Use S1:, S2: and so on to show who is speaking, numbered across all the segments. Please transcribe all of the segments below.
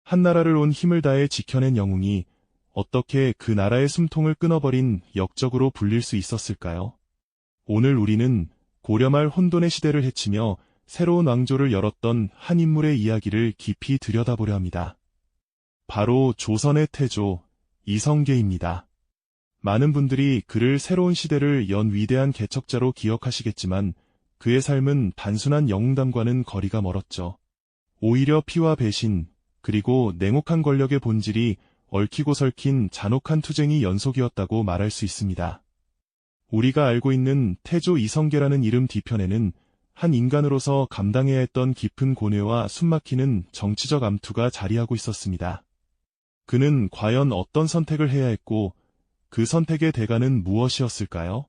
S1: 한 나라를 온 힘을 다해 지켜낸 영웅이 어떻게 그 나라의 숨통을 끊어버린 역적으로 불릴 수 있었을까요? 오늘 우리는 고려 말 혼돈의 시대를 헤치며 새로운 왕조를 열었던 한 인물의 이야기를 깊이 들여다보려 합니다. 바로 조선의 태조, 이성계입니다. 많은 분들이 그를 새로운 시대를 연 위대한 개척자로 기억하시겠지만 그의 삶은 단순한 영웅담과는 거리가 멀었죠. 오히려 피와 배신, 그리고 냉혹한 권력의 본질이 얽히고 설킨 잔혹한 투쟁이 연속이었다고 말할 수 있습니다. 우리가 알고 있는 태조 이성계라는 이름 뒤편에는 한 인간으로서 감당해야 했던 깊은 고뇌와 숨막히는 정치적 암투가 자리하고 있었습니다. 그는 과연 어떤 선택을 해야 했고 그 선택의 대가는 무엇이었을까요?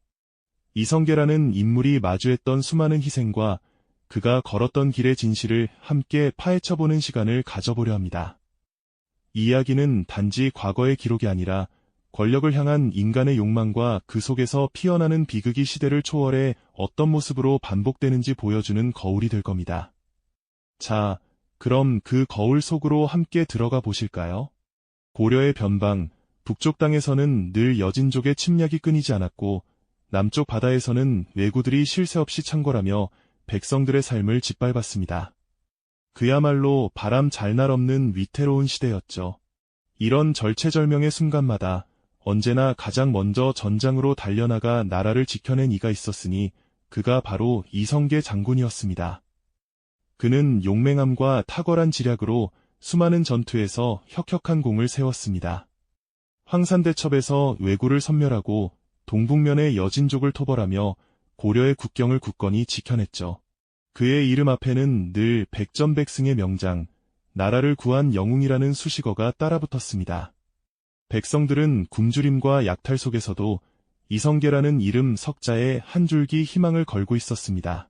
S1: 이성계라는 인물이 마주했던 수많은 희생과 그가 걸었던 길의 진실을 함께 파헤쳐보는 시간을 가져보려 합니다. 이 이야기는 단지 과거의 기록이 아니라 권력을 향한 인간의 욕망과 그 속에서 피어나는 비극이 시대를 초월해 어떤 모습으로 반복되는지 보여주는 거울이 될 겁니다. 자, 그럼 그 거울 속으로 함께 들어가 보실까요? 고려의 변방, 북쪽 땅에서는 늘 여진족의 침략이 끊이지 않았고 남쪽 바다에서는 왜구들이 쉴 새 없이 창궐하며 백성들의 삶을 짓밟았습니다. 그야말로 바람 잘 날 없는 위태로운 시대였죠. 이런 절체절명의 순간마다 언제나 가장 먼저 전장으로 달려나가 나라를 지켜낸 이가 있었으니 그가 바로 이성계 장군이었습니다. 그는 용맹함과 탁월한 지략으로 수많은 전투에서 혁혁한 공을 세웠습니다. 황산대첩에서 왜구를 섬멸하고 동북면의 여진족을 토벌하며 고려의 국경을 굳건히 지켜냈죠. 그의 이름 앞에는 늘 백전백승의 명장, 나라를 구한 영웅이라는 수식어가 따라붙었습니다. 백성들은 굶주림과 약탈 속에서도 이성계라는 이름 석자에 한 줄기 희망을 걸고 있었습니다.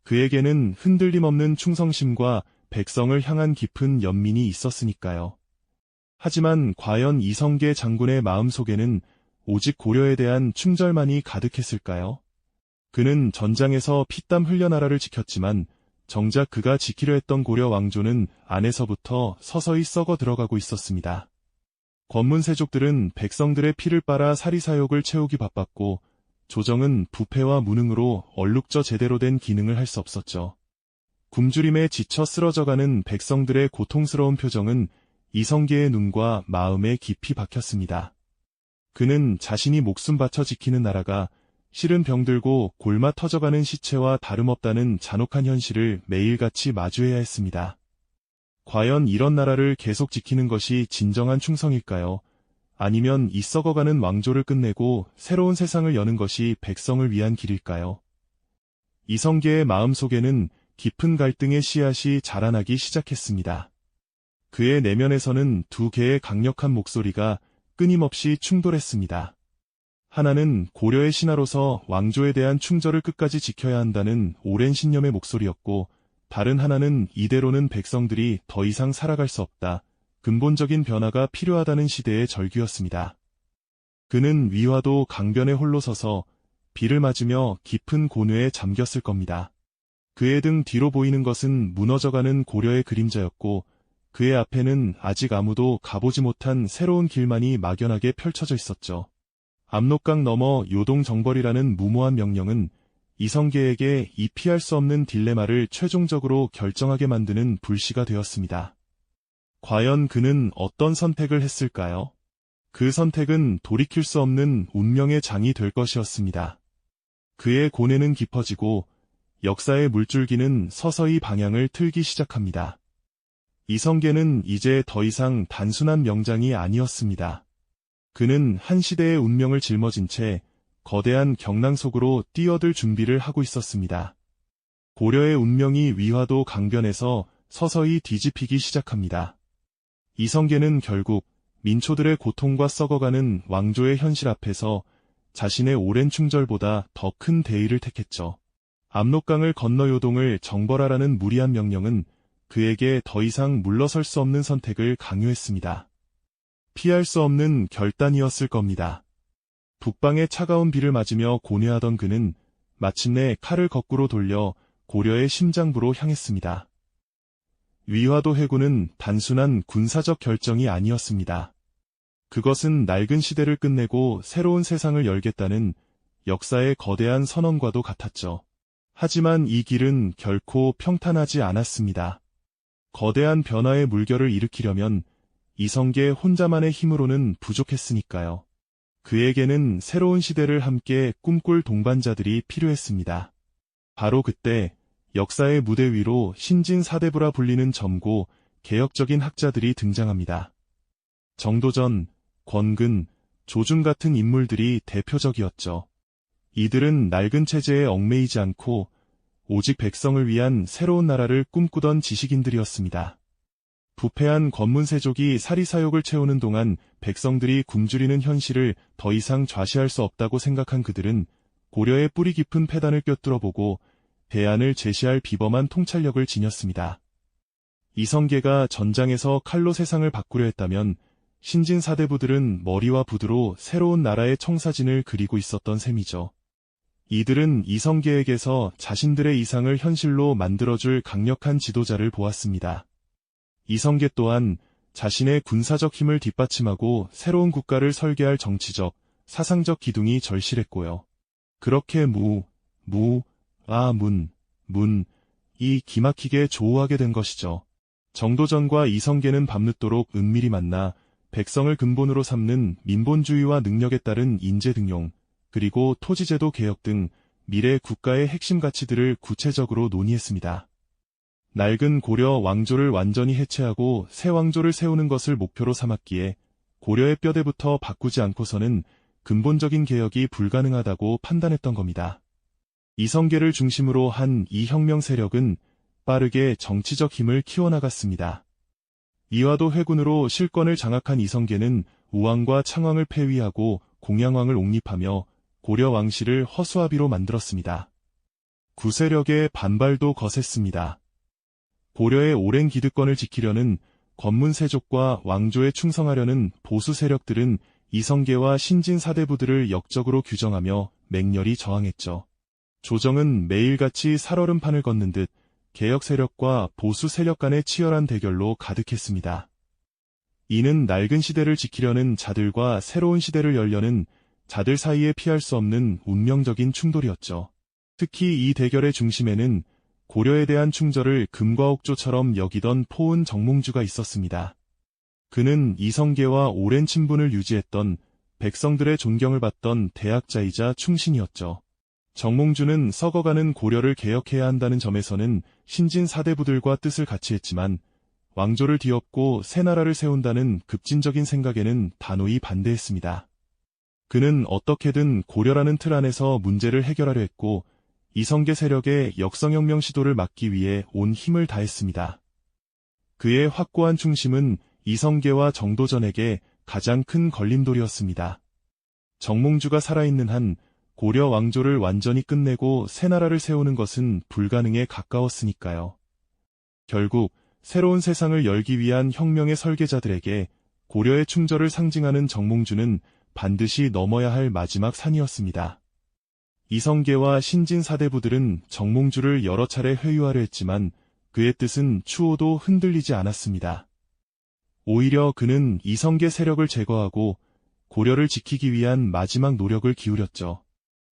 S1: 그에게는 흔들림 없는 충성심과 백성을 향한 깊은 연민이 있었으니까요. 하지만 과연 이성계 장군의 마음속에는 오직 고려에 대한 충절만이 가득했을까요? 그는 전장에서 피땀 흘려 나라를 지켰지만 정작 그가 지키려 했던 고려 왕조는 안에서부터 서서히 썩어 들어가고 있었습니다. 권문세족들은 백성들의 피를 빨아 사리사욕을 채우기 바빴고 조정은 부패와 무능으로 얼룩져 제대로 된 기능을 할 수 없었죠. 굶주림에 지쳐 쓰러져가는 백성들의 고통스러운 표정은 이성계의 눈과 마음에 깊이 박혔습니다. 그는 자신이 목숨 바쳐 지키는 나라가 실은 병들고 골마 터져가는 시체와 다름없다는 잔혹한 현실을 매일같이 마주해야 했습니다. 과연 이런 나라를 계속 지키는 것이 진정한 충성일까요? 아니면 이 썩어가는 왕조를 끝내고 새로운 세상을 여는 것이 백성을 위한 길일까요? 이성계의 마음속에는 깊은 갈등의 씨앗이 자라나기 시작했습니다. 그의 내면에서는 두 개의 강력한 목소리가 끊임없이 충돌했습니다. 하나는 고려의 신하로서 왕조에 대한 충절을 끝까지 지켜야 한다는 오랜 신념의 목소리였고, 다른 하나는 이대로는 백성들이 더 이상 살아갈 수 없다, 근본적인 변화가 필요하다는 시대의 절규였습니다. 그는 위화도 강변에 홀로 서서 비를 맞으며 깊은 고뇌에 잠겼을 겁니다. 그의 등 뒤로 보이는 것은 무너져가는 고려의 그림자였고, 그의 앞에는 아직 아무도 가보지 못한 새로운 길만이 막연하게 펼쳐져 있었죠. 압록강 너머 요동정벌이라는 무모한 명령은 이성계에게 이 피할 수 없는 딜레마를 최종적으로 결정하게 만드는 불씨가 되었습니다. 과연 그는 어떤 선택을 했을까요? 그 선택은 돌이킬 수 없는 운명의 장이 될 것이었습니다. 그의 고뇌는 깊어지고 역사의 물줄기는 서서히 방향을 틀기 시작합니다. 이성계는 이제 더 이상 단순한 명장이 아니었습니다. 그는 한 시대의 운명을 짊어진 채 거대한 경랑 속으로 뛰어들 준비를 하고 있었습니다. 고려의 운명이 위화도 강변에서 서서히 뒤집히기 시작합니다. 이성계는 결국 민초들의 고통과 썩어가는 왕조의 현실 앞에서 자신의 오랜 충절보다 더 큰 대의를 택했죠. 압록강을 건너 요동을 정벌하라는 무리한 명령은 그에게 더 이상 물러설 수 없는 선택을 강요했습니다. 피할 수 없는 결단이었을 겁니다. 북방의 차가운 비를 맞으며 고뇌하던 그는 마침내 칼을 거꾸로 돌려 고려의 심장부로 향했습니다. 위화도 회군은 단순한 군사적 결정이 아니었습니다. 그것은 낡은 시대를 끝내고 새로운 세상을 열겠다는 역사의 거대한 선언과도 같았죠. 하지만 이 길은 결코 평탄하지 않았습니다. 거대한 변화의 물결을 일으키려면 이성계 혼자만의 힘으로는 부족했으니까요. 그에게는 새로운 시대를 함께 꿈꿀 동반자들이 필요했습니다. 바로 그때 역사의 무대 위로 신진 사대부라 불리는 점고 개혁적인 학자들이 등장합니다. 정도전, 권근, 조준 같은 인물들이 대표적이었죠. 이들은 낡은 체제에 얽매이지 않고 오직 백성을 위한 새로운 나라를 꿈꾸던 지식인들이었습니다. 부패한 권문세족이 사리사욕을 채우는 동안 백성들이 굶주리는 현실을 더 이상 좌시할 수 없다고 생각한 그들은 고려의 뿌리 깊은 패단을 꿰뚫어보고 대안을 제시할 비범한 통찰력을 지녔습니다. 이성계가 전장에서 칼로 세상을 바꾸려 했다면 신진 사대부들은 머리와 붓으로 새로운 나라의 청사진을 그리고 있었던 셈이죠. 이들은 이성계에게서 자신들의 이상을 현실로 만들어줄 강력한 지도자를 보았습니다. 이성계 또한 자신의 군사적 힘을 뒷받침하고 새로운 국가를 설계할 정치적, 사상적 기둥이 절실했고요. 그렇게 이 기막히게 조우하게 된 것이죠. 정도전과 이성계는 밤늦도록 은밀히 만나 백성을 근본으로 삼는 민본주의와 능력에 따른 인재 등용, 그리고 토지제도 개혁 등 미래 국가의 핵심 가치들을 구체적으로 논의했습니다. 낡은 고려 왕조를 완전히 해체하고 새 왕조를 세우는 것을 목표로 삼았기에 고려의 뼈대부터 바꾸지 않고서는 근본적인 개혁이 불가능하다고 판단했던 겁니다. 이성계를 중심으로 한 이 혁명 세력은 빠르게 정치적 힘을 키워나갔습니다. 이화도 회군으로 실권을 장악한 이성계는 우왕과 창왕을 폐위하고 공양왕을 옹립하며 고려 왕실을 허수아비로 만들었습니다. 구세력의 반발도 거셌습니다. 고려의 오랜 기득권을 지키려는 권문세족과 왕조에 충성하려는 보수 세력들은 이성계와 신진 사대부들을 역적으로 규정하며 맹렬히 저항했죠. 조정은 매일같이 살얼음판을 걷는 듯 개혁 세력과 보수 세력 간의 치열한 대결로 가득했습니다. 이는 낡은 시대를 지키려는 자들과 새로운 시대를 열려는 자들 사이에 피할 수 없는 운명적인 충돌이었죠. 특히 이 대결의 중심에는 고려에 대한 충절을 금과 옥조처럼 여기던 포은 정몽주가 있었습니다. 그는 이성계와 오랜 친분을 유지했던 백성들의 존경을 받던 대학자이자 충신이었죠. 정몽주는 썩어가는 고려를 개혁해야 한다는 점에서는 신진 사대부들과 뜻을 같이 했지만 왕조를 뒤엎고 새 나라를 세운다는 급진적인 생각에는 단호히 반대했습니다. 그는 어떻게든 고려라는 틀 안에서 문제를 해결하려 했고 이성계 세력의 역성혁명 시도를 막기 위해 온 힘을 다했습니다. 그의 확고한 충심은 이성계와 정도전에게 가장 큰 걸림돌이었습니다. 정몽주가 살아있는 한 고려 왕조를 완전히 끝내고 새 나라를 세우는 것은 불가능에 가까웠으니까요. 결국 새로운 세상을 열기 위한 혁명의 설계자들에게 고려의 충절을 상징하는 정몽주는 반드시 넘어야 할 마지막 산이었습니다. 이성계와 신진 사대부들은 정몽주를 여러 차례 회유하려 했지만 그의 뜻은 추호도 흔들리지 않았습니다. 오히려 그는 이성계 세력을 제거하고 고려를 지키기 위한 마지막 노력을 기울였죠.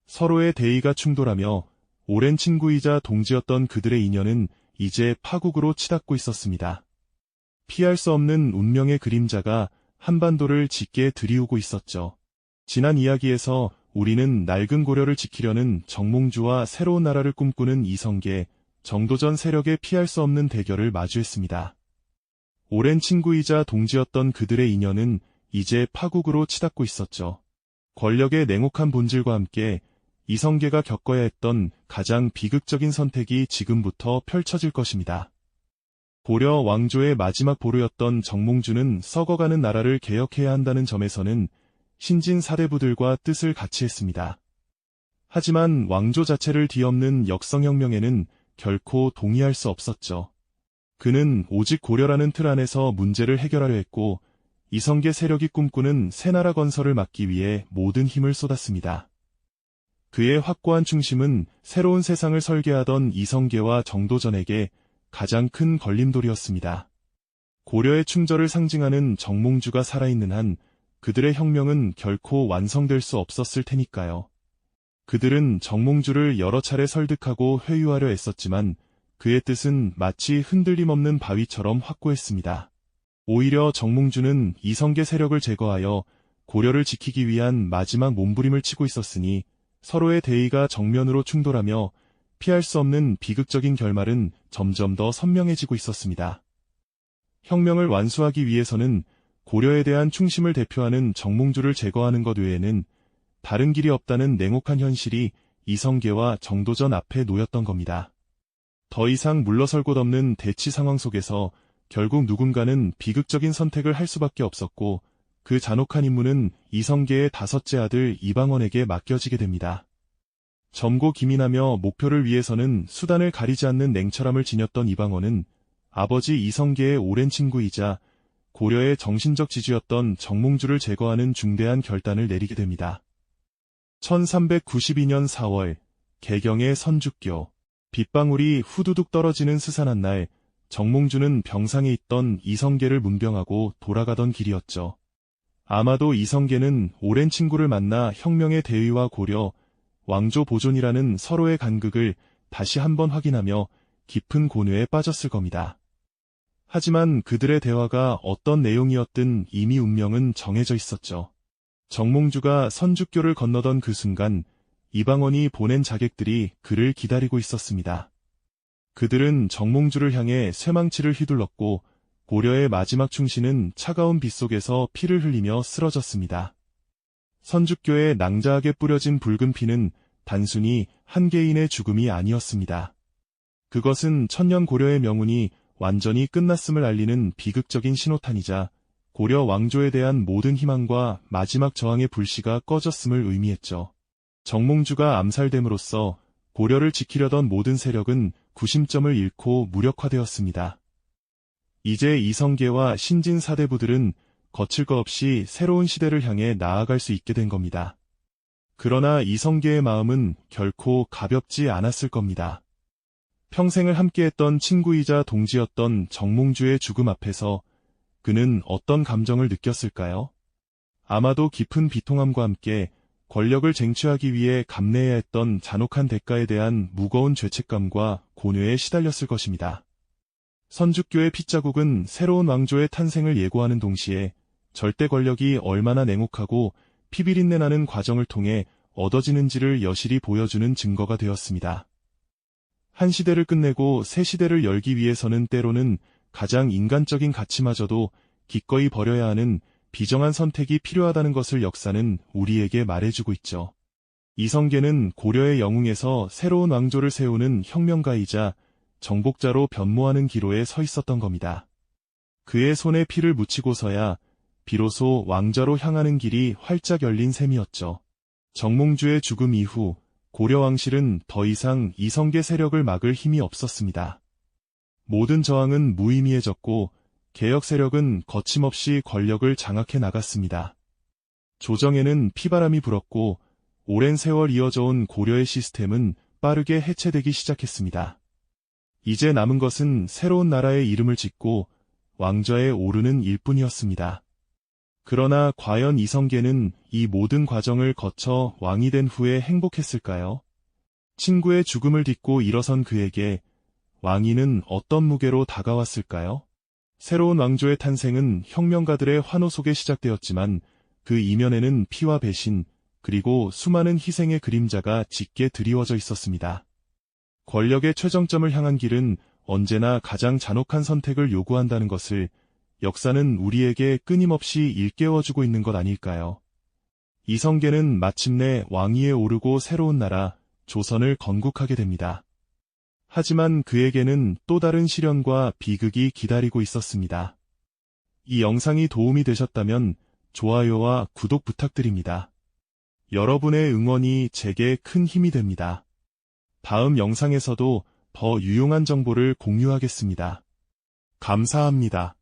S1: 서로의 대의가 충돌하며 오랜 친구이자 동지였던 그들의 인연은 이제 파국으로 치닫고 있었습니다. 피할 수 없는 운명의 그림자가 한반도를 짙게 들이우고 있었죠. 지난 이야기에서 우리는 낡은 고려를 지키려는 정몽주와 새로운 나라를 꿈꾸는 이성계, 정도전 세력의 피할 수 없는 대결을 마주했습니다. 오랜 친구이자 동지였던 그들의 인연은 이제 파국으로 치닫고 있었죠. 권력의 냉혹한 본질과 함께 이성계가 겪어야 했던 가장 비극적인 선택이 지금부터 펼쳐질 것입니다. 고려 왕조의 마지막 보루였던 정몽주는 썩어가는 나라를 개혁해야 한다는 점에서는 신진 사대부들과 뜻을 같이 했습니다. 하지만 왕조 자체를 뒤엎는 역성혁명에는 결코 동의할 수 없었죠. 그는 오직 고려라는 틀 안에서 문제를 해결하려 했고 이성계 세력이 꿈꾸는 새 나라 건설을 막기 위해 모든 힘을 쏟았습니다. 그의 확고한 충심은 새로운 세상을 설계하던 이성계와 정도전에게 가장 큰 걸림돌이었습니다. 고려의 충절을 상징하는 정몽주가 살아있는 한 그들의 혁명은 결코 완성될 수 없었을 테니까요. 그들은 정몽주를 여러 차례 설득하고 회유하려 애썼지만 그의 뜻은 마치 흔들림 없는 바위처럼 확고했습니다. 오히려 정몽주는 이성계 세력을 제거하여 고려를 지키기 위한 마지막 몸부림을 치고 있었으니 서로의 대의가 정면으로 충돌하며 피할 수 없는 비극적인 결말은 점점 더 선명해지고 있었습니다. 혁명을 완수하기 위해서는 고려에 대한 충심을 대표하는 정몽주를 제거하는 것 외에는 다른 길이 없다는 냉혹한 현실이 이성계와 정도전 앞에 놓였던 겁니다. 더 이상 물러설 곳 없는 대치 상황 속에서 결국 누군가는 비극적인 선택을 할 수밖에 없었고 그 잔혹한 임무는 이성계의 다섯째 아들 이방원에게 맡겨지게 됩니다. 젊고 기민하며 목표를 위해서는 수단을 가리지 않는 냉철함을 지녔던 이방원은 아버지 이성계의 오랜 친구이자 고려의 정신적 지주였던 정몽주를 제거하는 중대한 결단을 내리게 됩니다. 1392년 4월 개경의 선주교. 빗방울이 후두둑 떨어지는 스산한 날 정몽주는 병상에 있던 이성계를 문병하고 돌아가던 길이었죠. 아마도 이성계는 오랜 친구를 만나 혁명의 대의와 고려, 왕조 보존이라는 서로의 간극을 다시 한번 확인하며 깊은 고뇌에 빠졌을 겁니다. 하지만 그들의 대화가 어떤 내용이었든 이미 운명은 정해져 있었죠. 정몽주가 선주교를 건너던 그 순간 이방원이 보낸 자객들이 그를 기다리고 있었습니다. 그들은 정몽주를 향해 쇠망치를 휘둘렀고 고려의 마지막 충신은 차가운 빛 속에서 피를 흘리며 쓰러졌습니다. 선주교에 낭자하게 뿌려진 붉은 피는 단순히 한 개인의 죽음이 아니었습니다. 그것은 천년 고려의 명운이 완전히 끝났음을 알리는 비극적인 신호탄이자 고려 왕조에 대한 모든 희망과 마지막 저항의 불씨가 꺼졌음을 의미했죠. 정몽주가 암살됨으로써 고려를 지키려던 모든 세력은 구심점을 잃고 무력화되었습니다. 이제 이성계와 신진 사대부들은 거칠 것 없이 새로운 시대를 향해 나아갈 수 있게 된 겁니다. 그러나 이성계의 마음은 결코 가볍지 않았을 겁니다. 평생을 함께했던 친구이자 동지였던 정몽주의 죽음 앞에서 그는 어떤 감정을 느꼈을까요? 아마도 깊은 비통함과 함께 권력을 쟁취하기 위해 감내해야 했던 잔혹한 대가에 대한 무거운 죄책감과 고뇌에 시달렸을 것입니다. 선주교의 핏자국은 새로운 왕조의 탄생을 예고하는 동시에 절대 권력이 얼마나 냉혹하고 피비린내 나는 과정을 통해 얻어지는지를 여실히 보여주는 증거가 되었습니다. 한 시대를 끝내고 새 시대를 열기 위해서는 때로는 가장 인간적인 가치마저도 기꺼이 버려야 하는 비정한 선택이 필요하다는 것을 역사는 우리에게 말해주고 있죠. 이성계는 고려의 영웅에서 새로운 왕조를 세우는 혁명가이자 정복자로 변모하는 기로에 서 있었던 겁니다. 그의 손에 피를 묻히고서야 비로소 왕자로 향하는 길이 활짝 열린 셈이었죠. 정몽주의 죽음 이후 고려 왕실은 더 이상 이성계 세력을 막을 힘이 없었습니다. 모든 저항은 무의미해졌고 개혁 세력은 거침없이 권력을 장악해 나갔습니다. 조정에는 피바람이 불었고 오랜 세월 이어져온 고려의 시스템은 빠르게 해체되기 시작했습니다. 이제 남은 것은 새로운 나라의 이름을 짓고 왕좌에 오르는 일뿐이었습니다. 그러나 과연 이성계는 이 모든 과정을 거쳐 왕이 된 후에 행복했을까요? 친구의 죽음을 딛고 일어선 그에게 왕위는 어떤 무게로 다가왔을까요? 새로운 왕조의 탄생은 혁명가들의 환호 속에 시작되었지만 그 이면에는 피와 배신, 그리고 수많은 희생의 그림자가 짙게 드리워져 있었습니다. 권력의 최정점을 향한 길은 언제나 가장 잔혹한 선택을 요구한다는 것을 역사는 우리에게 끊임없이 일깨워주고 있는 것 아닐까요? 이성계는 마침내 왕위에 오르고 새로운 나라, 조선을 건국하게 됩니다. 하지만 그에게는 또 다른 시련과 비극이 기다리고 있었습니다. 이 영상이 도움이 되셨다면 좋아요와 구독 부탁드립니다. 여러분의 응원이 제게 큰 힘이 됩니다. 다음 영상에서도 더 유용한 정보를 공유하겠습니다. 감사합니다.